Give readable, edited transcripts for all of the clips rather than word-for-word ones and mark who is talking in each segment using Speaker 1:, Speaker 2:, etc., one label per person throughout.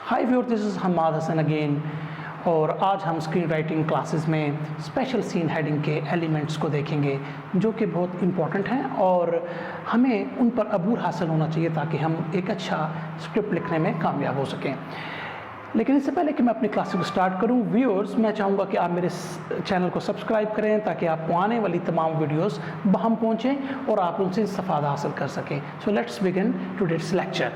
Speaker 1: Hi viewer, this is Hamad Hasan again. और आज हम स्क्रीन राइटिंग क्लासेस में स्पेशल सीन हेडिंग के एलिमेंट्स को देखेंगे जो कि बहुत इम्पॉर्टेंट हैं और हमें उन पर अबूर हासिल होना चाहिए ताकि हम एक अच्छा स्क्रिप्ट लिखने में कामयाब हो सकें। लेकिन इससे पहले कि मैं अपनी क्लासेस को स्टार्ट करूं, व्यूअर्स, मैं चाहूँगा कि आप मेरे चैनल को सब्सक्राइब करें ताकि आपको आने वाली तमाम वीडियोस बहम पहुँचें और आप उनसे इस्तेफादा हासिल कर सकें। So let's begin today's lecture.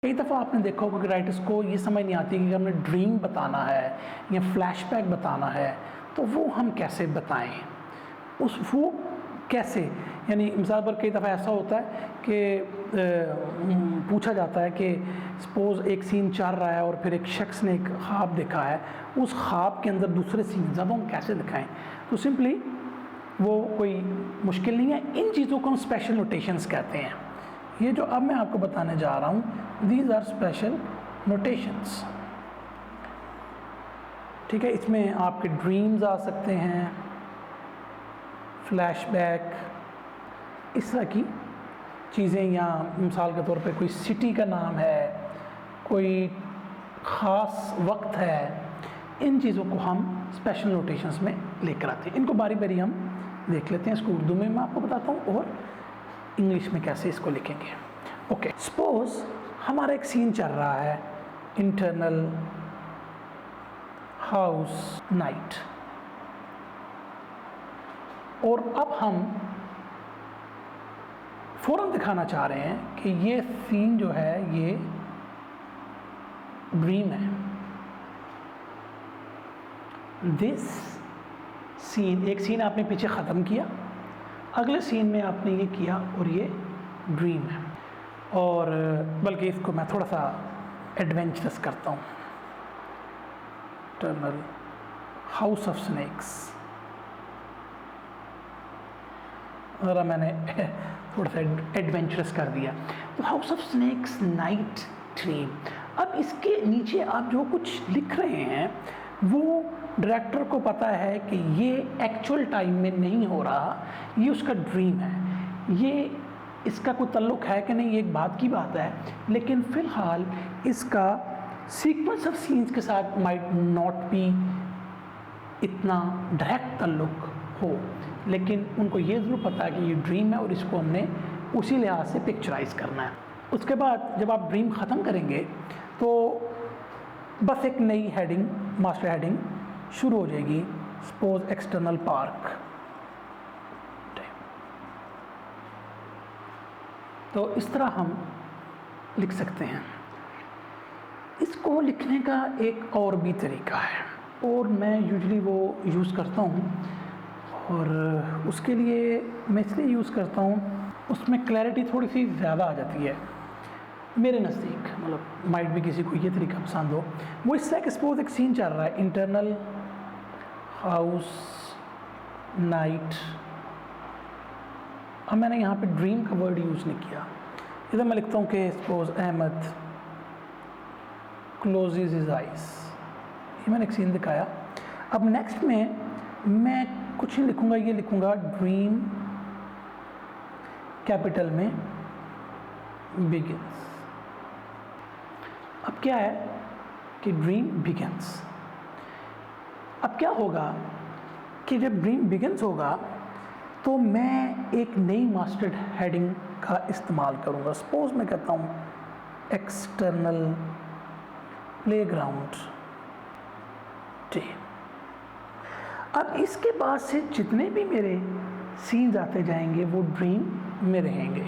Speaker 1: कई दफ़ा आपने देखा होगा कि राइटर्स को ये समझ नहीं आती कि हमें ड्रीम बताना है या फ्लैशबैक बताना है तो वो हम कैसे बताएं, वो कैसे, यानी मिसाल पर कई दफ़ा ऐसा होता है कि पूछा जाता है कि सपोज़ एक सीन चल रहा है और फिर एक शख्स ने एक ख्वाब देखा है, उस ख्वाब के अंदर दूसरे सीन अब हम कैसे दिखाएं। तो सिंपली वो कोई मुश्किल नहीं है, इन चीज़ों को हम स्पेशल नोटेशंस कहते हैं। ये जो अब मैं आपको बताने जा रहा हूँ, दीज आर स्पेशल नोटेशंस। ठीक है, इसमें आपके ड्रीम्स आ सकते हैं, फ्लैशबैक, इस तरह की चीज़ें, या मिसाल के तौर पे कोई सिटी का नाम है, कोई ख़ास वक्त है, इन चीज़ों को हम स्पेशल नोटेशंस में लेकर आते हैं। इनको बारी बारी हम देख लेते हैं। इसको उर्दू में मैं आपको बताता हूँ और इंग्लिश में कैसे इसको लिखेंगे। ओके, सपोज हमारा एक सीन चल रहा है, इंटरनल हाउस नाइट, और अब हम फ़ौरन दिखाना चाह रहे हैं कि ये सीन जो है ये ड्रीम है। दिस सीन, एक सीन आपने पीछे ख़त्म किया, अगले सीन में आपने ये किया और ये ड्रीम है। और बल्कि इसको मैं थोड़ा सा एडवेंचरस करता हूँ, टर्नल हाउस ऑफ स्नेक्स, और मैंने थोड़ा सा एडवेंचरस कर दिया। तो house of snakes night dream. अब इसके नीचे आप जो कुछ लिख रहे हैं वो डायरेक्टर को पता है कि ये एक्चुअल टाइम में नहीं हो रहा, ये उसका ड्रीम है, ये इसका कोई तल्लुक़ है कि नहीं, ये एक बात की बात है, लेकिन फ़िलहाल इसका सीक्वेंस ऑफ सीन्स के साथ माइट नॉट बी इतना डायरेक्ट तल्लुक़ हो, लेकिन उनको ये ज़रूर पता है कि ये ड्रीम है और इसको हमने उसी लिहाज से पिक्चराइज़ करना है। उसके बाद जब आप ड्रीम ख़त्म करेंगे तो बस एक नई हेडिंग, मास्टर हेडिंग शुरू हो जाएगी, सपोज एक्सटर्नल पार्क। तो इस तरह हम लिख सकते हैं। इसको लिखने का एक और भी तरीका है और मैं यूजुअली वो यूज़ करता हूँ, और उसके लिए मैं इसलिए यूज़ करता हूँ, उसमें क्लैरिटी थोड़ी सी ज़्यादा आ जाती है मेरे नज़दीक। मतलब माइट भी किसी को ये तरीका पसंद हो। वो इससे कि सपोज एक सीन चल रहा है, इंटरनल हाउस नाइट। अब मैंने यहाँ पे ड्रीम का वर्ड यूज़ नहीं किया, इधर मैं लिखता हूँ कि suppose Ahmad closes his eyes. ये मैंने एक सीन दिखाया। अब नेक्स्ट में मैं कुछ नहीं लिखूँगा, ये लिखूँगा ड्रीम कैपिटल में बिगिंस। अब क्या है कि ड्रीम बिगिंस। अब क्या होगा कि जब ड्रीम बिगिंस होगा तो मैं एक नई मास्टर्ड हेडिंग का इस्तेमाल करूँगा। सपोज मैं कहता हूँ एक्सटर्नल प्लेग्राउंड डे। अब इसके बाद से जितने भी मेरे सीन्स आते जाएंगे वो ड्रीम में रहेंगे,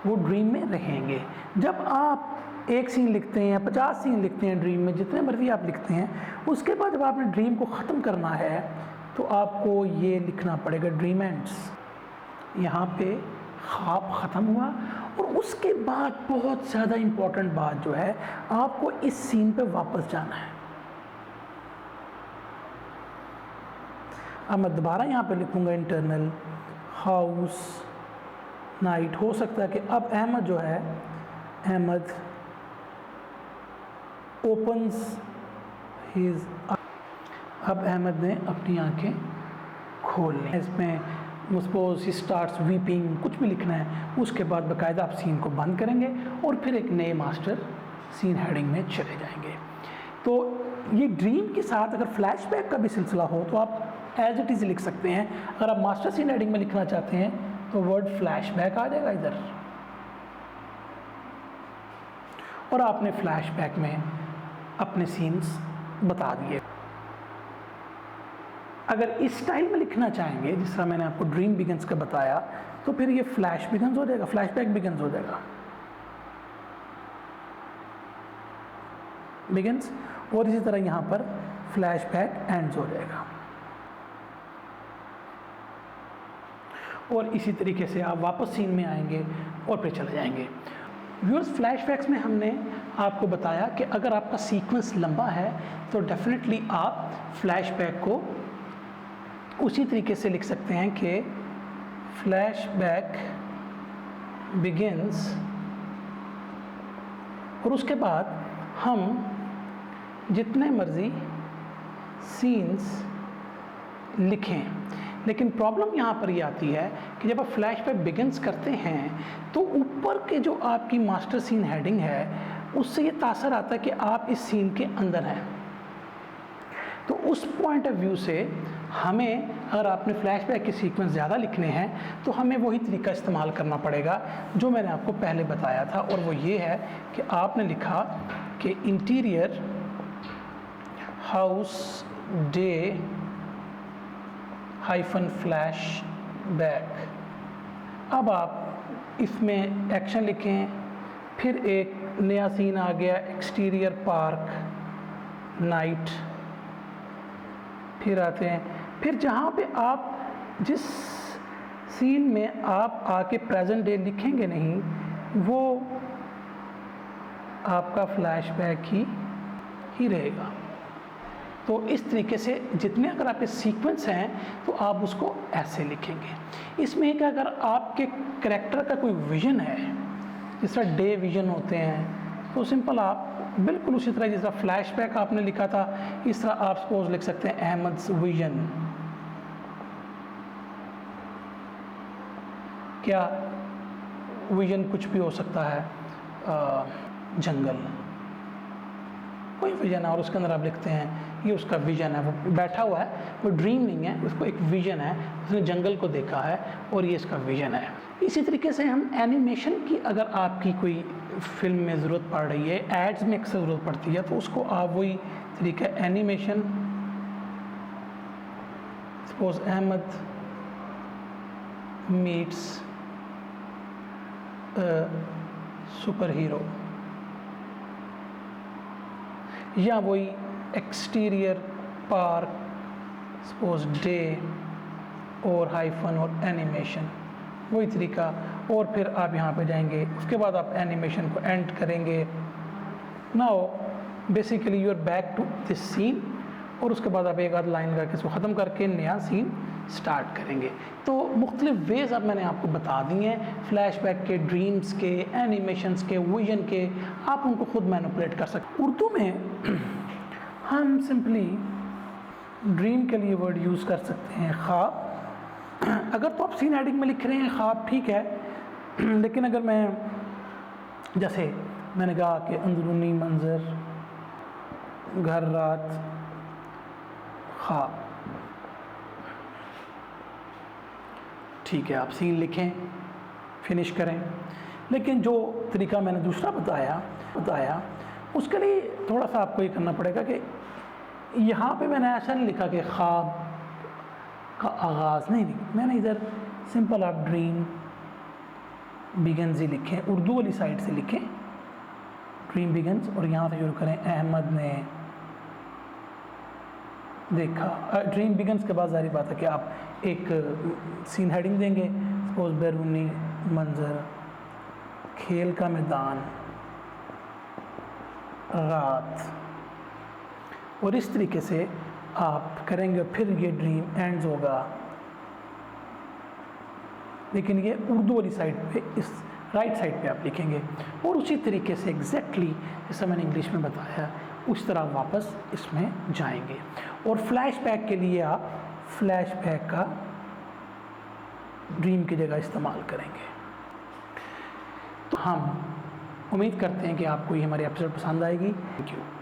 Speaker 1: वो ड्रीम में रहेंगे। जब आप एक सीन लिखते हैं या 50 सीन लिखते हैं ड्रीम में, जितने मर्जी आप लिखते हैं, उसके बाद जब आपने ड्रीम को ख़त्म करना है तो आपको ये लिखना पड़ेगा ड्रीम एंड्स। यहाँ पे ख्वाब ख़त्म हुआ और उसके बाद बहुत ज़्यादा इम्पॉर्टेंट बात जो है, आपको इस सीन पे वापस जाना है। अब मैं दोबारा यहाँ पे लिखूँगा इंटरनल हाउस नाइट। हो सकता है कि अब अहमद जो है, अहमद ओपन्स हिज, अब अहमद ने अपनी आंखें खोल लें। इसमें सपोज ही स्टार्ट्स वीपिंग, कुछ भी लिखना है, उसके बाद बाकायदा आप सीन को बंद करेंगे और फिर एक नए मास्टर सीन हेडिंग में चले जाएंगे। तो ये ड्रीम के साथ अगर फ्लैशबैक का भी सिलसिला हो तो आप एज इट इज़ लिख सकते हैं। अगर आप मास्टर सीन हेडिंग में लिखना चाहते हैं तो वर्ड फ्लैशबैक आ जाएगा इधर, और आपने फ्लैशबैक में अपने सीन्स बता दिए। अगर इस स्टाइल में लिखना चाहेंगे जिस तरह मैंने आपको ड्रीम बिगिंस का बताया, तो फिर ये फ्लैश बिगिंस हो जाएगा, फ्लैशबैक बिगिंस हो जाएगा, बिगिंस, और इसी तरह यहाँ पर फ्लैशबैक एंड्स हो जाएगा। और इसी तरीके से आप वापस सीन में आएंगे और फिर चले जाएंगे। व्यूअर्स, फ्लैशबैक्स में हमने आपको बताया कि अगर आपका सीक्वेंस लंबा है तो डेफिनेटली आप फ्लैशबैक को उसी तरीके से लिख सकते हैं कि फ्लैशबैक बिगिंस, और उसके बाद हम जितने मर्ज़ी सीन्स लिखें। लेकिन प्रॉब्लम यहाँ पर ये आती है कि जब आप फ्लैशबैक बिगिंस करते हैं तो ऊपर के जो आपकी मास्टर सीन हेडिंग है उससे ये तासर आता है कि आप इस सीन के अंदर हैं। तो उस पॉइंट ऑफ व्यू से हमें, अगर आपने फ्लैशबैक के सीक्वेंस ज़्यादा लिखने हैं तो हमें वही तरीका इस्तेमाल करना पड़ेगा जो मैंने आपको पहले बताया था, और वो ये है कि आपने लिखा कि interior house day hyphen flashback. अब आप इसमें एक्शन लिखें, फिर एक नया सीन आ गया एक्सटीरियर पार्क नाइट, फिर आते हैं, फिर जहाँ पे आप जिस सीन में आप आके प्रेजेंट डे लिखेंगे नहीं वो आपका फ्लैशबैक ही रहेगा। तो इस तरीके से जितने अगर आपके सीक्वेंस हैं तो आप उसको ऐसे लिखेंगे। इसमें एक अगर आपके करैक्टर का कोई विजन है, जिस तरह डे विजन होते हैं, तो सिंपल आप बिल्कुल उसी तरह जिस तरह फ्लैशबैक आपने लिखा था इस तरह आप सपोज लिख सकते हैं अहमद्स विजन। क्या विजन कुछ भी हो सकता है, जंगल, कोई विजन है और उसके अंदर आप लिखते हैं ये उसका विजन है, वो बैठा हुआ है, वो ड्रीम नहीं है, उसको एक विजन है, उसने जंगल को देखा है और ये इसका विजन है। इसी तरीके से हम एनिमेशन की, अगर आपकी कोई फिल्म में ज़रूरत पड़ रही है, एड्स में अक्सर ज़रूरत पड़ती है, तो उसको आप वही तरीका animation, suppose Ahmad meets super hero, या वही एक्सटीरियर पार्क सपोज डे और हाइफन और एनिमेशन, वही तरीका। और फिर आप यहाँ पे जाएंगे, उसके बाद आप एनिमेशन को एंड करेंगे। Now basically you are back to this scene, और उसके बाद आप एक आध लाइन करके इसको ख़त्म करके नया सीन स्टार्ट करेंगे। तो मुख्तलिफ वेज़ अब मैंने आपको बता दी हैं, फ्लैशबैक के, ड्रीम्स के, एनिमेशंस के, विजन के, आप उनको खुद मैनिपुलेट कर सकते। उर्दू में हम सिंपली ड्रीम के लिए वर्ड यूज़ कर सकते हैं ख्वाब। अगर तो आप सीन हेडिंग में लिख रहे हैं ख्वाब, ठीक है, लेकिन अगर मैं, जैसे मैंने कहा कि अंदरूनी मंजर, घर, रात, ख्वाब, ठीक है, आप सीन लिखें, फिनिश करें। लेकिन जो तरीका मैंने दूसरा बताया उसके लिए थोड़ा सा आपको ये करना पड़ेगा कि यहाँ पे मैंने ऐसा नहीं लिखा कि ख्वाब का आगाज़, नहीं, मैंने इधर सिंपल आप ड्रीम बिगिंस ही लिखें, उर्दू वाली साइड से लिखें ड्रीम बिगिंस, और यहाँ से शुरू करें अहमद ने देखा। ड्रीम बिगिंस के बाद जारी बात है कि आप एक सीन हेडिंग देंगे, सपोज बैरूनी मंजर, खेल का मैदान, रात, और इस तरीके से आप करेंगे। फिर ये ड्रीम एंड्स होगा, लेकिन ये उर्दू वाली साइड पे, इस राइट साइड पे आप लिखेंगे। और उसी तरीके से एग्जैक्टली जैसा मैंने इंग्लिश में बताया उस तरह वापस इसमें जाएंगे। और फ्लैशबैक के लिए आप फ्लैशबैक का ड्रीम की जगह इस्तेमाल करेंगे। तो हम उम्मीद करते हैं कि आपको ये हमारी एपिसोड पसंद आएगी। Thank you.